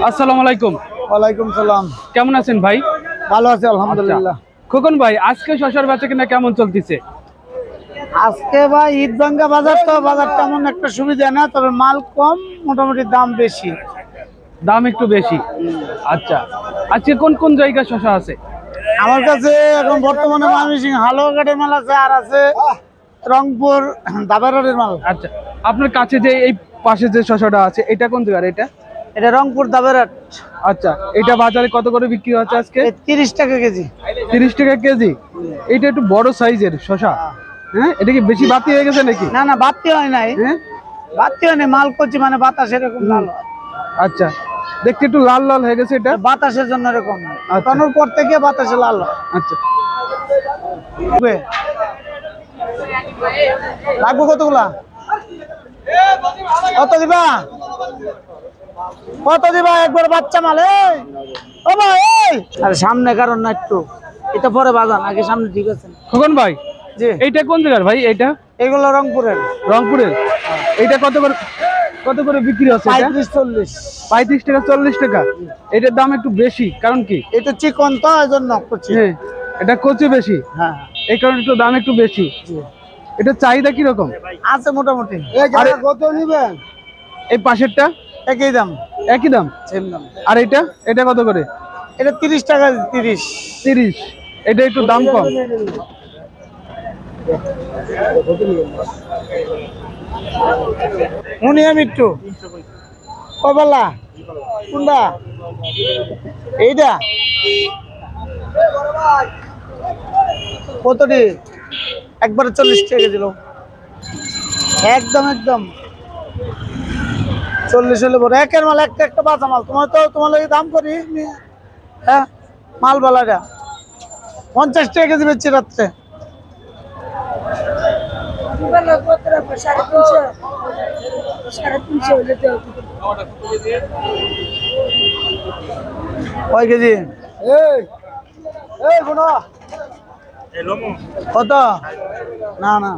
আসসালামু আলাইকুম। ওয়ালাইকুম সালাম। কেমন আছেন ভাই? ভালো আছি আলহামদুলিল্লাহ। খোকন ভাই, আজকে শসার বেচাকেনা কেমন চলতেছে? আজকে ভাই ঈদ ভাঙ্গা বাজার, তো বাজার তেমন একটা সুবিধা না, তবে মাল কম, মোটামুটি দাম বেশি। দাম একটু বেশি। আচ্ছা, আজকে কোন কোন জায়গায় শসা আছে? আমার কাছে এখন বর্তমানে ময়মনসিংহ হালুয়াঘাটের মাল আছে, আর আছে রংপুর দাবারের মাল। আচ্ছা, আপনার কাছে যে এই পাশে যে শসাটা আছে এটা কোন জায়গার? এটা রংপুর দাবারহাট। আচ্ছা, এটা বাজারে কত করে বিক্রি হচ্ছে আজকে? 30 টাকা কেজি। 30 টাকা কেজি। এটা একটু বড় সাইজের শসা। হ্যাঁ, এটা কি বেশি বাতি হয়ে গেছে নাকি? না না, বাতি হয় নাই। হ্যাঁ, বাতি হয় নাই, মাল করছি মানে বাতাস এরকম লাল হয়। আচ্ছা, দেখতে একটু লাল লাল হয়ে গেছে এটা বাতাসের জন্য এরকম। আচ্ছা। তনুর পর থেকে বাতাসে লাল হয়। আচ্ছা, লাগবো কতগুলা? কত দিবা? কত দিবা? একবার বাচ্চা মাল। ও ভাই, আরে সামনে কারণ না, একটু এটা পরে বাজান, আগে সামনে। ঠিক আছে খোকন ভাই, জি। এইটা কোন জায়গার ভাই? এইটা এগুলো রংপুরের। রংপুরের। এইটা কত করে বিক্রি হচ্ছে? 35-40। 35 টাকা 40 টাকা। এটার দাম একটু বেশি, কারণ কি? এটা চিকন তো, এই জন্য করছি। হ্যাঁ, এটা কচি বেশি, হ্যাঁ, এই কারণে একটু দাম একটু বেশি। এটা চাহিদা কিরকম আছে মোটামুটি। কত নিবেন? এই পাশেরটা একই দাম। একই দাম, সেম দাম। আর এটা কত করে? এটা 30 টাকা। 30। এটা একটু দাম কম। উনি আমি একটু কবেলা কোনটা? এইটা কতটি? একবারে 40 টাকা দিল। একদম একদম 40 হলে বড় একের মাল। একটা বাঁচা মাল। তোমার লাগে দাম করি। হ্যাঁ, মাল বালাটা 50 টাকা কেজি বেচছি রাত্রে। কয় কেজি? কত? না না,